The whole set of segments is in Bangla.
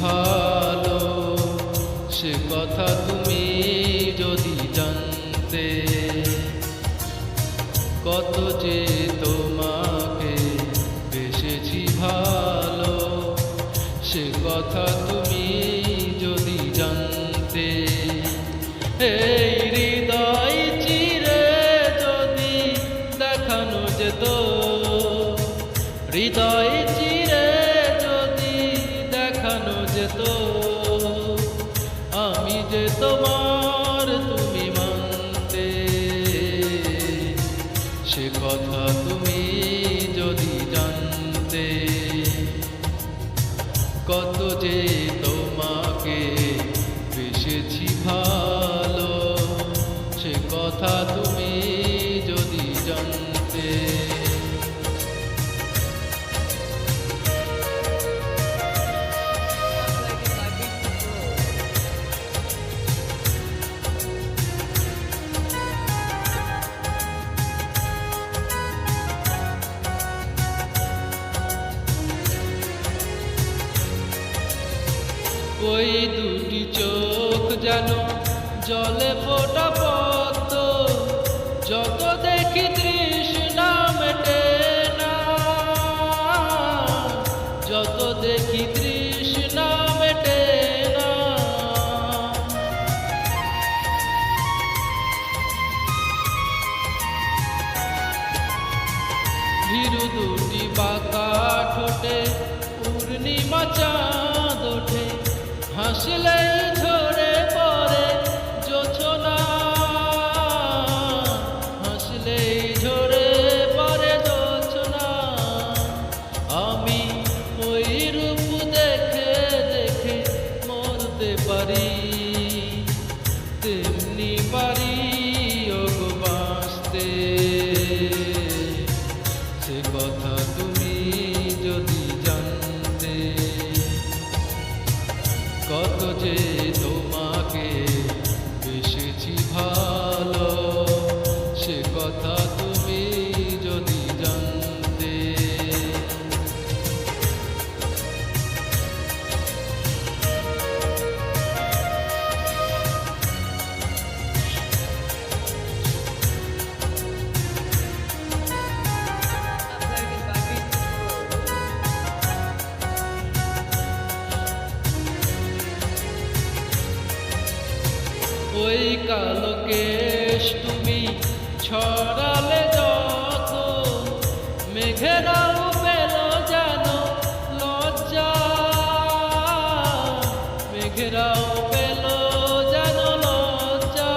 ভালো, সে কথা তুমি যদি জানতে। কত যে তোমাকে বেসেছি ভালো, সে কথা তুমি যদি জানতে। এই হৃদয় চিরে যদি দেখানো যেত, হৃদয় চিরে যদি দেখানো যেত, আমি যে তোমার তুমি মানতে। সে কথা তুমি যদি জানতে। কত যে তোমাকে বেসেছি ভালো, সে কথা তুমি যদি জানতে। ওই দুটি চোখ যেন জলে ফোটা পদ্ম, যত দেখি তৃষ্ণা মেটে না, যত দেখি তৃষ্ণা মেটে না। ভীরু দুটি বাঁকা ঠোঁটে পূর্ণিমা চাঁদ ওঠে, হাসলেই ঝরে পড়ে জোছনা, হাসলেই ঝরে পড়ে জোছনা। আমি ওই রূপ দেখে দেখে মরতে পারি, তেমনি পারি ওগো বাঁচতে। সে কথা তুমি যদি জানতে। কত যে তোমাকে বেসেছি ভালো, সে কথা তুমি যদি জানতে। ওই কালো কেশ তুমি ছড়ালে যত, মেঘেরাও পেল যেন লজ্জা, মেঘেরাও পেল যেন লজ্জা।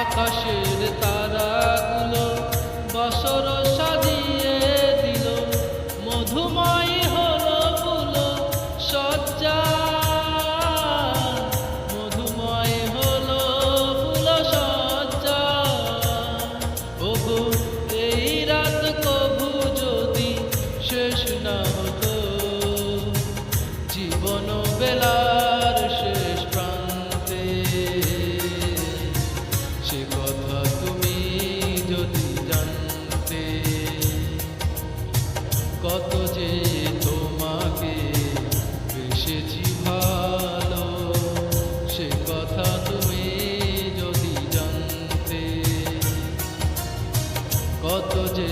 আকাশের তারাগুলো বছর সাজিয়ে দিল, মধুময় হলো ফুল সজ্জা, মধুময় হলো ফুল সজ্জা। ওগো এই রাত কভু যদি শেষ না হতো, জীবন বেলার শেষ প্রান্তে। সে কথা তুমি যদি জানতে। কত যে তোমাকে বেসেছি ভালো, সে কথা তুমি যদি জানতে। কত যে